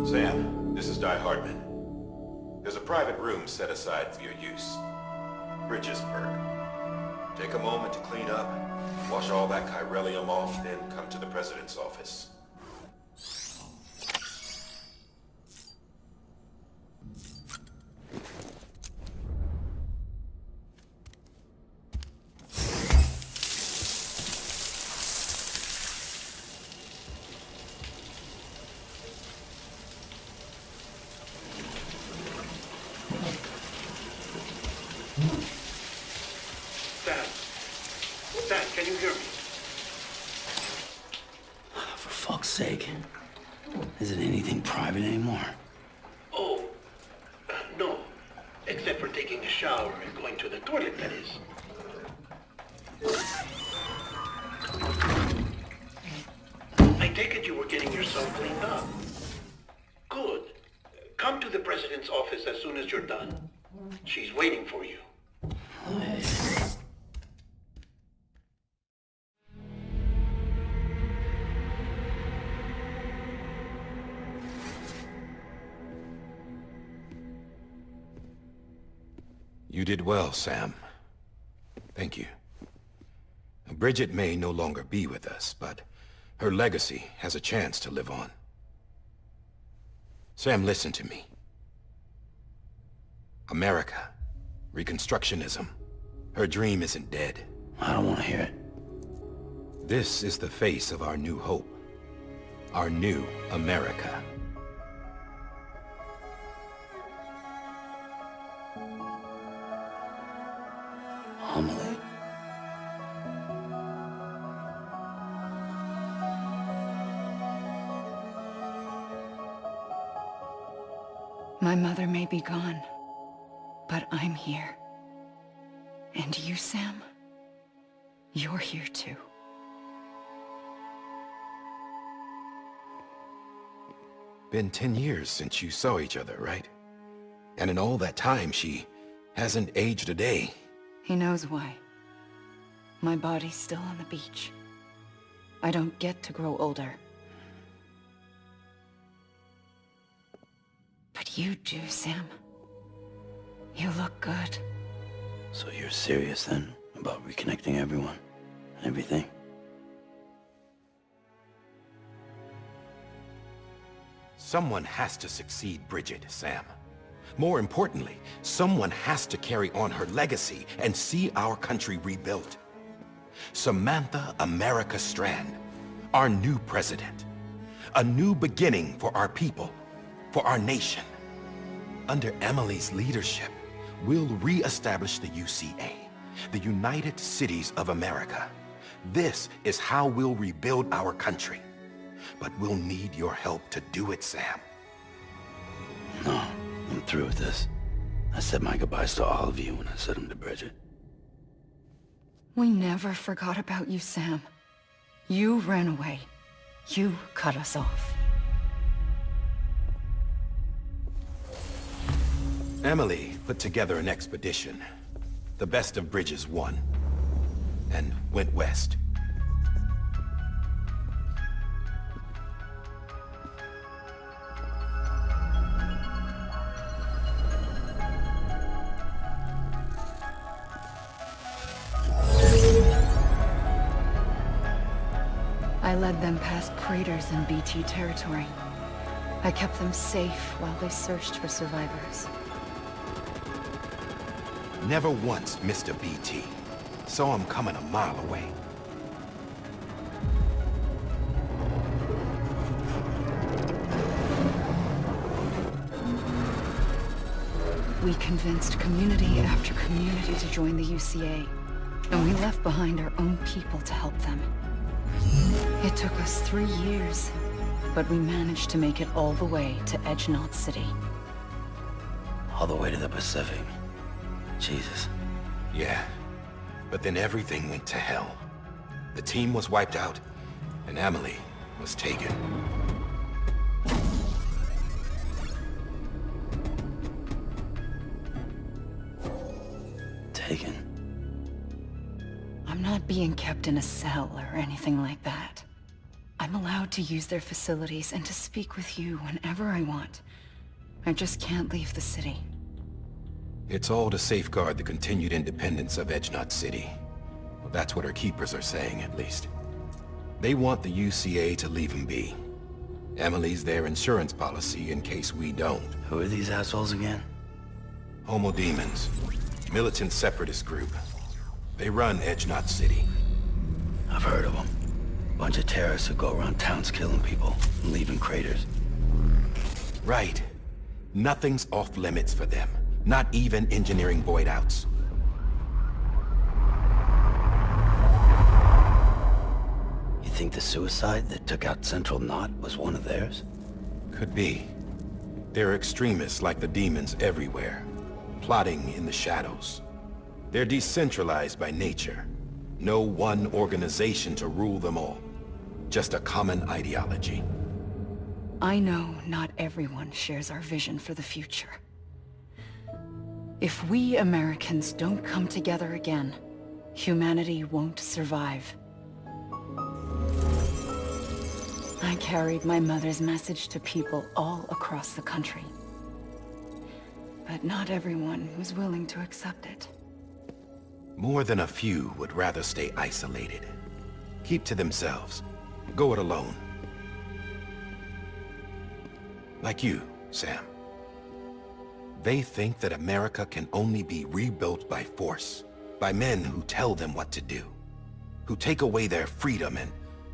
Sam, this is Di Hardman. There's a private room set aside for your use. Bridges perk. Take a moment to clean up, wash all that chiralium off, then come to the President's office. Sam, can you hear me? For fuck's sake. Isn't anything private anymore? Oh, no. Except for taking a shower and going to the toilet, that is. I take it you were getting yourself cleaned up. Good. Come to the President's office as soon as you're done. She's waiting for you. You did well, Sam. Thank you. Bridget may no longer be with us, but her legacy has a chance to live on. Sam, listen to me. America, Reconstructionism, her dream isn't dead. I don't want to hear it. This is the face of our new hope. Our new America. Amelie. My mother may be gone, but I'm here. And you, Sam, you're here too. Been 10 years since you saw each other, right? And in all that time, she hasn't aged a day. He knows why. My body's still on the beach. I don't get to grow older. But you do, Sam. You look good. So you're serious then about reconnecting everyone and everything? Someone has to succeed Bridget, Sam. More importantly, someone has to carry on her legacy and see our country rebuilt. Samantha America Strand, our new president. A new beginning for our people, for our nation. Under Emily's leadership, we'll re-establish the UCA, the United Cities of America. This is how we'll rebuild our country. But we'll need your help to do it, Sam. No, I'm through with this. I said my goodbyes to all of you when I said them to Bridget. We never forgot about you, Sam. You ran away. You cut us off. Emily put together an expedition. The best of Bridges won. And went west. I led them past craters in BT territory. I kept them safe while they searched for survivors. Never once missed a BT. Saw him coming a mile away. We convinced community after community to join the UCA, and we left behind our own people to help them. It took us 3 years, but we managed to make it all the way to Edge Knot City. All the way to the Pacific. Jesus. Yeah, but then everything went to hell. The team was wiped out, and Emily was taken. Taken? I'm not being kept in a cell or anything like that. I'm allowed to use their facilities and to speak with you whenever I want. I just can't leave the city. It's all to safeguard the continued independence of Edgenot City. Well, that's what our keepers are saying, at least. They want the UCA to leave them be. Emily's their insurance policy in case we don't. Who are these assholes again? Homo Demons. Militant separatist group. They run Edgenot City. I've heard of them. Bunch of terrorists who go around towns killing people and leaving craters. Right. Nothing's off limits for them. Not even engineering void outs. You think the suicide that took out Central Knot was one of theirs? Could be. There are extremists like the demons everywhere, plotting in the shadows. They're decentralized by nature. No one organization to rule them all. Just a common ideology. I know not everyone shares our vision for the future. If we Americans don't come together again, humanity won't survive. I carried my mother's message to people all across the country. But not everyone was willing to accept it. More than a few would rather stay isolated. Keep to themselves. Go it alone. Like you, Sam. They think that America can only be rebuilt by force, by men who tell them what to do, who take away their freedom and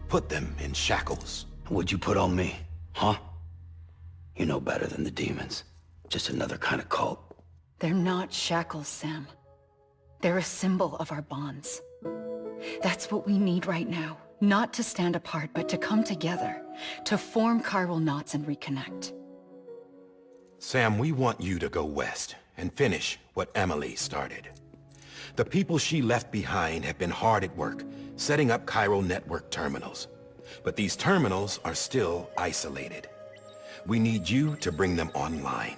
put them in shackles. What'd you put on me, huh? You know better than the demons. Just another kind of cult. They're not shackles, Sam. They're a symbol of our bonds. That's what we need right now. Not to stand apart, but to come together, to form chiral knots and reconnect. Sam, we want you to go west and finish what Emily started. The people she left behind have been hard at work, setting up chiral network terminals. But these terminals are still isolated. We need you to bring them online.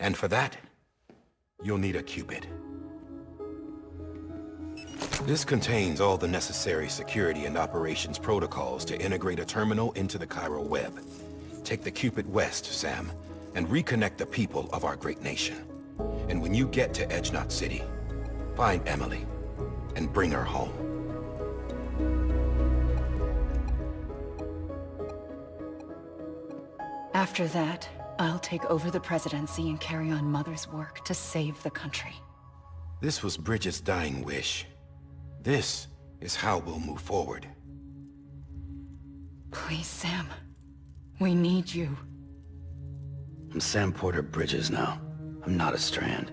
And for that, you'll need a Cupid. This contains all the necessary security and operations protocols to integrate a terminal into the chiral web. Take the Cupid west, Sam, and reconnect the people of our great nation. And when you get to Edgenot City, find Emily and bring her home. After that, I'll take over the presidency and carry on Mother's work to save the country. This was Bridget's dying wish. This is how we'll move forward. Please, Sam. We need you. I'm Sam Porter Bridges now. I'm not a Strand.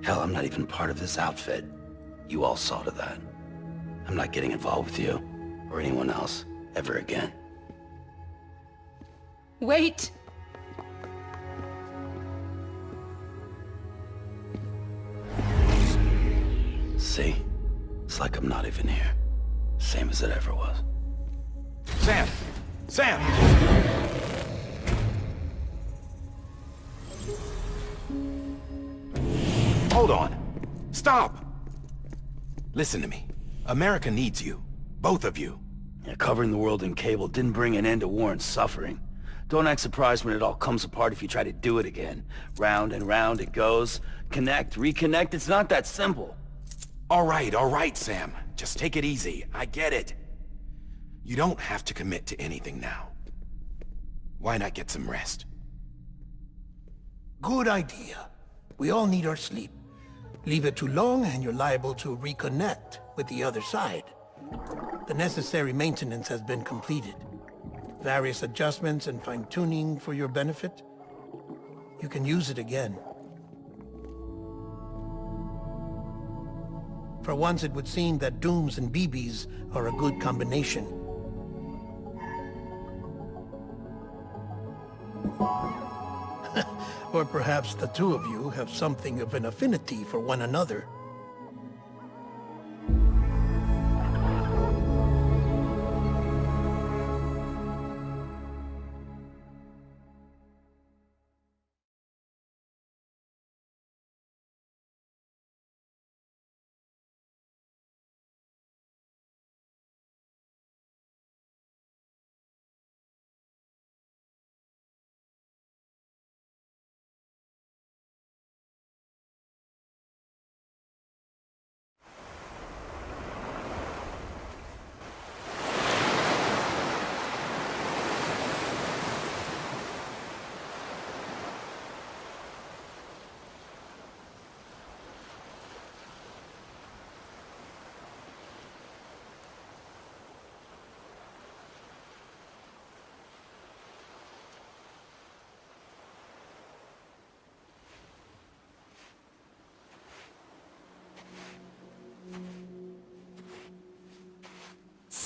Hell, I'm not even part of this outfit. You all saw to that. I'm not getting involved with you, or anyone else, ever again. Wait! See? It's like I'm not even here. Same as it ever was. Sam! Sam! Hold on. Stop! Listen to me. America needs you. Both of you. Yeah, covering the world in cable didn't bring an end to war and suffering. Don't act surprised when it all comes apart if you try to do it again. Round and round it goes. Connect, reconnect, it's not that simple. All right, Sam. Just take it easy. I get it. You don't have to commit to anything now. Why not get some rest? Good idea. We all need our sleep. Leave it too long and you're liable to reconnect with the other side. The necessary maintenance has been completed. Various adjustments and fine-tuning for your benefit. You can use it again. For once, it would seem that Dooms and BBs are a good combination. Or perhaps the two of you have something of an affinity for one another.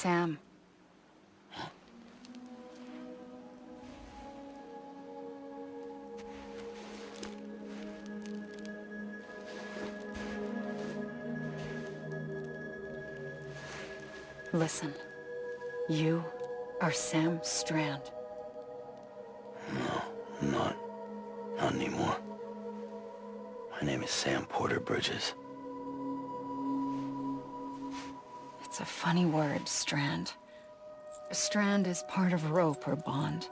Sam. Listen, you are Sam Strand. No, not anymore. My name is Sam Porter Bridges. It's a funny word, Strand. A strand is part of rope or bond,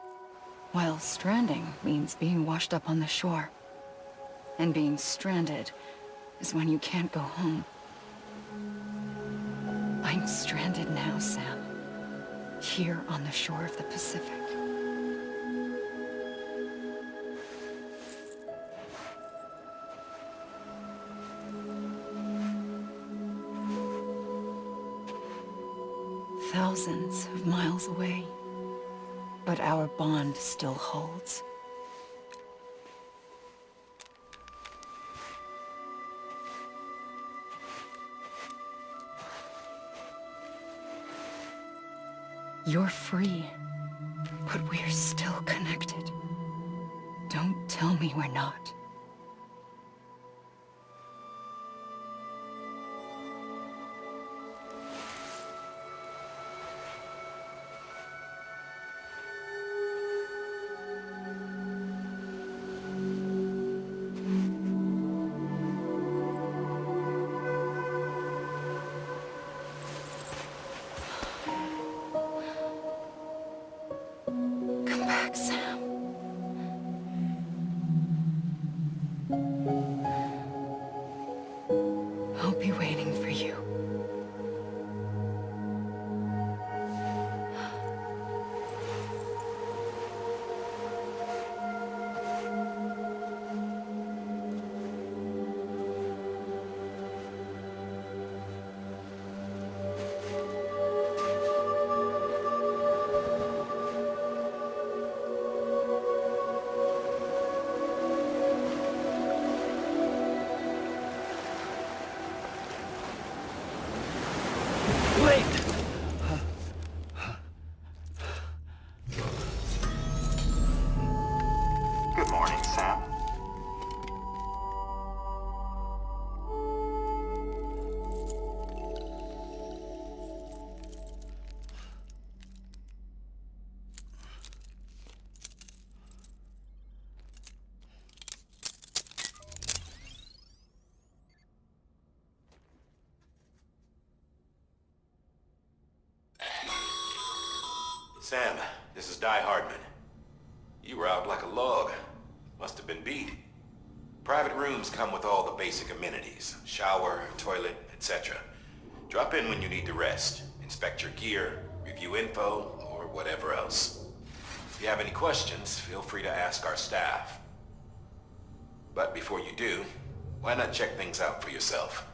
while stranding means being washed up on the shore. And being stranded is when you can't go home. I'm stranded now, Sam. Here on the shore of the Pacific. Thousands of miles away. But our bond still holds. You're free, but we're still connected. Don't tell me we're not. Come back, Sam. I'll be waiting for you. Good morning, Sam. Sam, this is Di Hardman. You were out like a log. Must have been beat. Private rooms come with all the basic amenities. Shower, toilet, etc. Drop in when you need to rest. Inspect your gear, review info, or whatever else. If you have any questions, feel free to ask our staff. But before you do, why not check things out for yourself?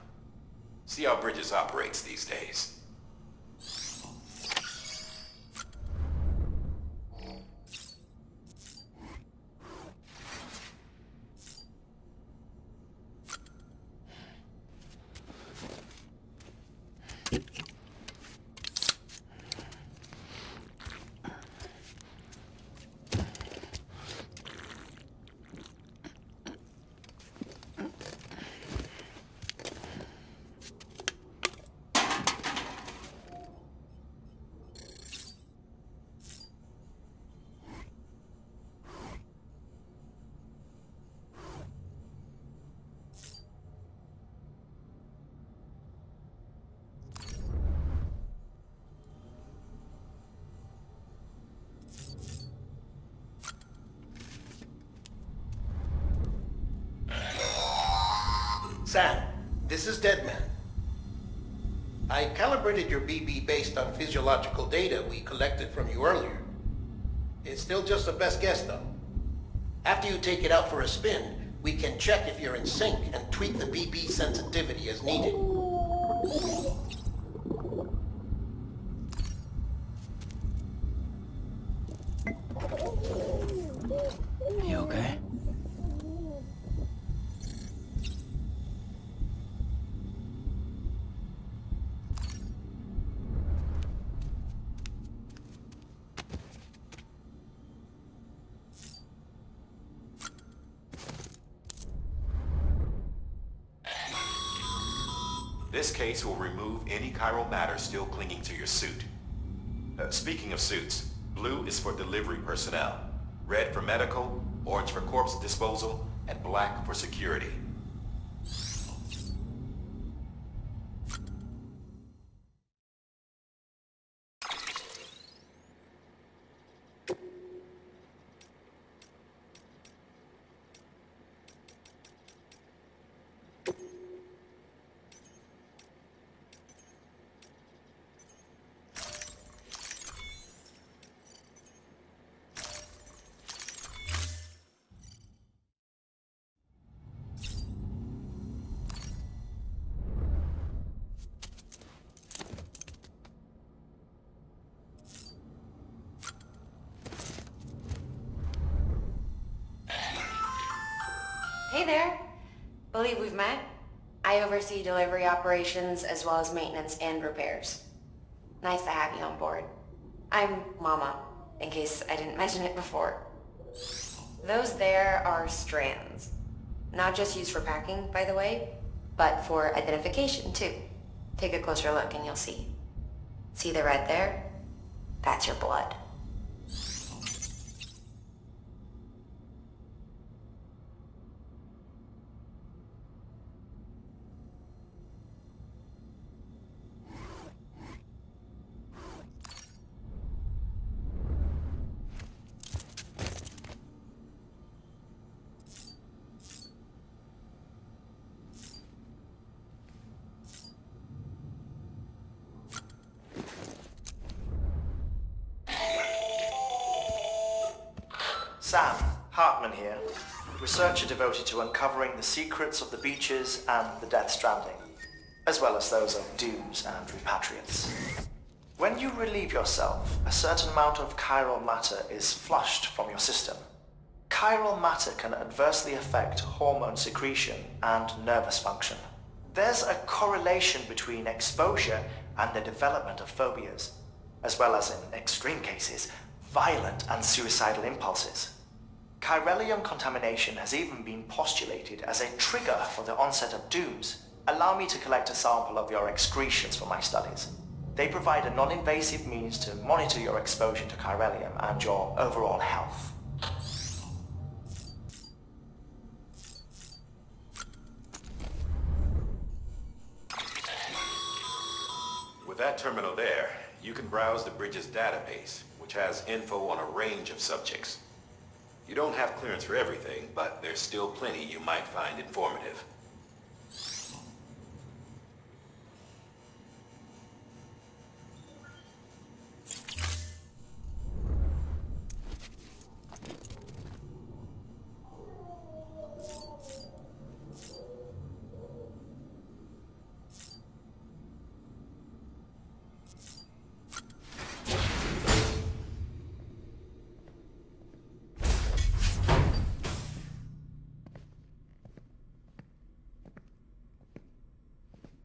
See how Bridges operates these days. Sam, this is Deadman. I calibrated your BB based on physiological data we collected from you earlier. It's still just a best guess, though. After you take it out for a spin, we can check if you're in sync and tweak the BB sensitivity as needed. You okay? This case will remove any chiral matter still clinging to your suit. Speaking of suits, blue is for delivery personnel, red for medical, orange for corpse disposal, and black for security. Hey there. Believe we've met? I oversee delivery operations as well as maintenance and repairs. Nice to have you on board. I'm Mama, in case I didn't mention it before. Those there are strands. Not just used for packing, by the way, but for identification too. Take a closer look and you'll see. See the red there? That's your blood. Sam, Hartman here, researcher devoted to uncovering the secrets of the beaches and the Death Stranding, as well as those of dooms and repatriates. When you relieve yourself, a certain amount of chiral matter is flushed from your system. Chiral matter can adversely affect hormone secretion and nervous function. There's a correlation between exposure and the development of phobias, as well as, in extreme cases, violent and suicidal impulses. Chiralium contamination has even been postulated as a trigger for the onset of dooms. Allow me to collect a sample of your excretions for my studies. They provide a non-invasive means to monitor your exposure to chiralium and your overall health. With that terminal there, you can browse the bridge's database, which has info on a range of subjects. You don't have clearance for everything, but there's still plenty you might find informative.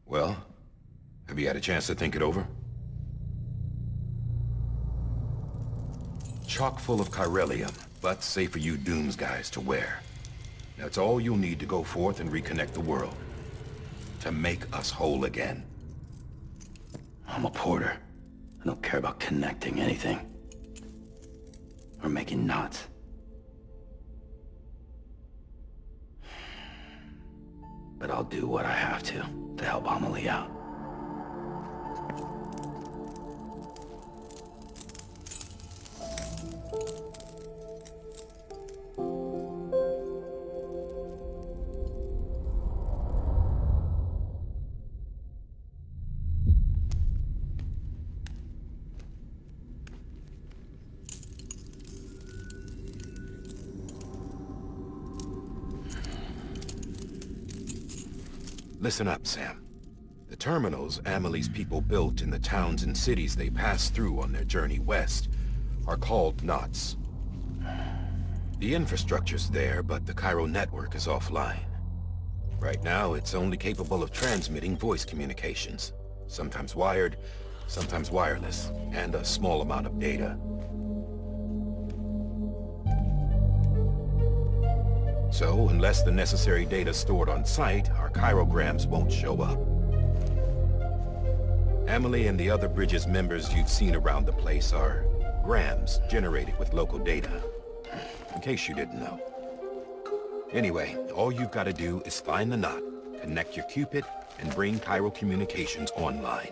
Well, have you had a chance to think it over? Chock full of chiralium, but safe for you Dooms guys to wear. That's all you'll need to go forth and reconnect the world. To make us whole again. I'm a porter. I don't care about connecting anything. Or making knots. But I'll do what I have to help Amelie out. Listen up, Sam. The terminals Amelie's people built in the towns and cities they passed through on their journey west are called knots. The infrastructure's there, but the chiral network is offline. Right now, it's only capable of transmitting voice communications, sometimes wired, sometimes wireless, and a small amount of data. So, unless the necessary data is stored on site, our chirograms won't show up. Emily and the other Bridges members you've seen around the place are grams generated with local data. In case you didn't know. Anyway, all you've got to do is find the knot, connect your Cupid, and bring Chiral Communications online.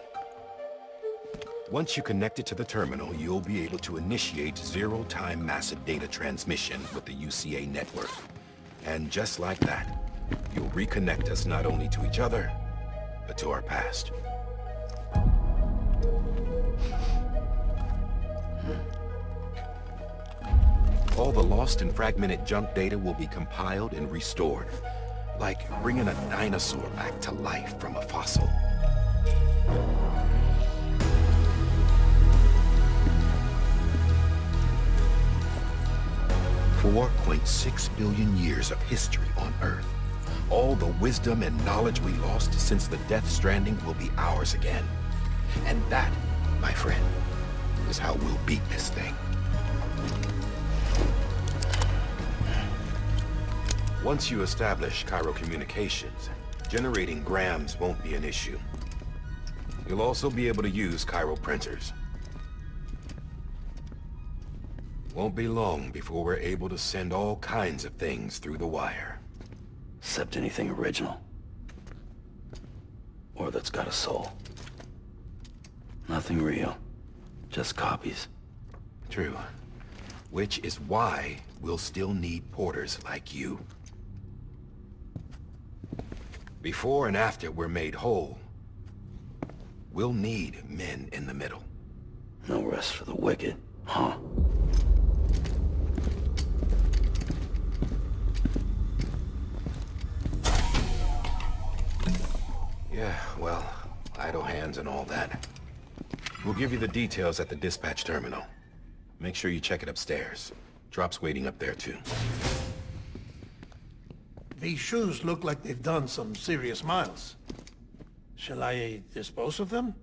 Once you connect it to the terminal, you'll be able to initiate zero-time massive data transmission with the UCA network. And just like that, you'll reconnect us not only to each other, but to our past. All the lost and fragmented junk data will be compiled and restored, like bringing a dinosaur back to life from a fossil. 4.6 billion years of history on Earth. All the wisdom and knowledge we lost since the Death Stranding will be ours again. And that, my friend, is how we'll beat this thing. Once you establish Chiral Communications, generating grams won't be an issue. You'll also be able to use Chiral printers. Won't be long before we're able to send all kinds of things through the wire. Except anything original. Or that's got a soul. Nothing real. Just copies. True. Which is why we'll still need porters like you. Before and after we're made whole, we'll need men in the middle. No rest for the wicked, huh? Yeah, well, idle hands and all that. We'll give you the details at the dispatch terminal. Make sure you check it upstairs. Drop's waiting up there, too. These shoes look like they've done some serious miles. Shall I dispose of them?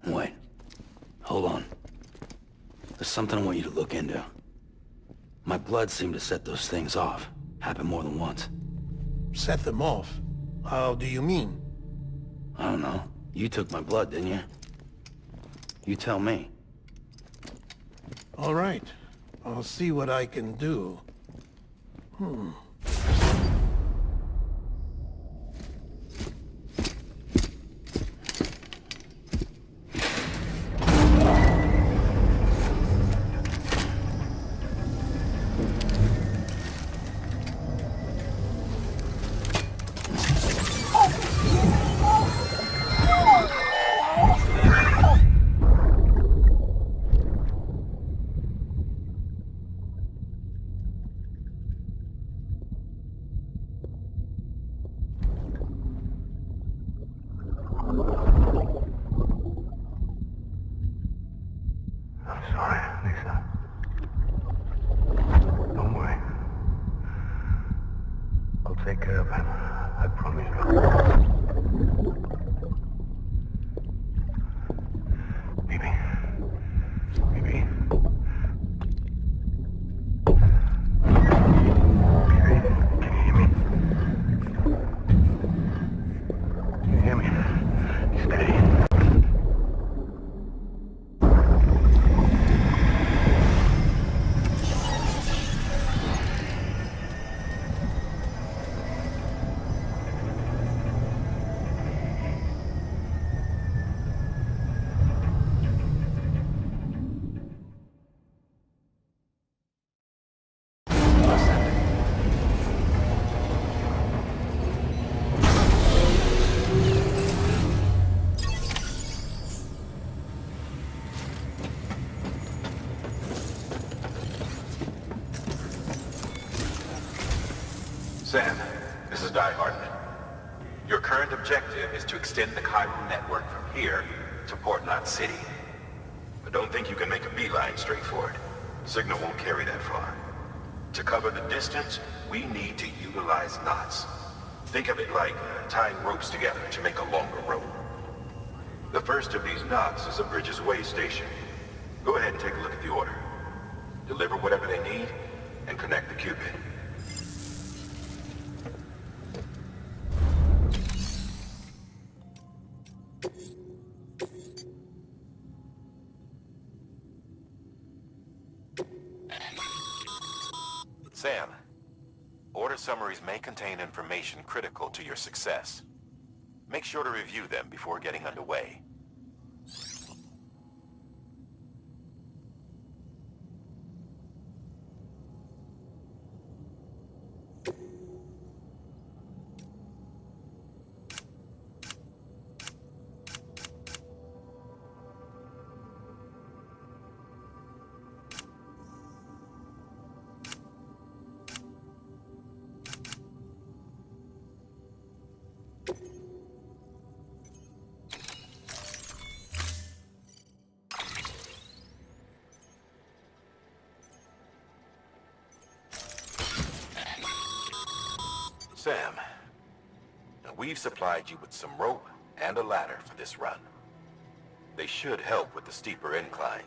Wait. Hold on. There's something I want you to look into. My blood seemed to set those things off. Happened more than once. Set them off? How do you mean? I don't know. You took my blood, didn't you? You tell me. All right. I'll see what I can do. Take care of him. I promise you. Baby. Baby. Baby, can you hear me? Can you hear me? Steady. Sam, this is Die Hardman. Your current objective is to extend the Chiral network from here to Port Knot City. But don't think you can make a beeline straight for it. Signal won't carry that far. To cover the distance, we need to utilize knots. Think of it like tying ropes together to make a longer rope. The first of these knots is a Bridges Way station. Go ahead and take a look at the order. Deliver whatever they need, and connect the Cupid. Sam, order summaries may contain information critical to your success. Make sure to review them before getting underway. Sam, now we've supplied you with some rope and a ladder for this run. They should help with the steeper incline.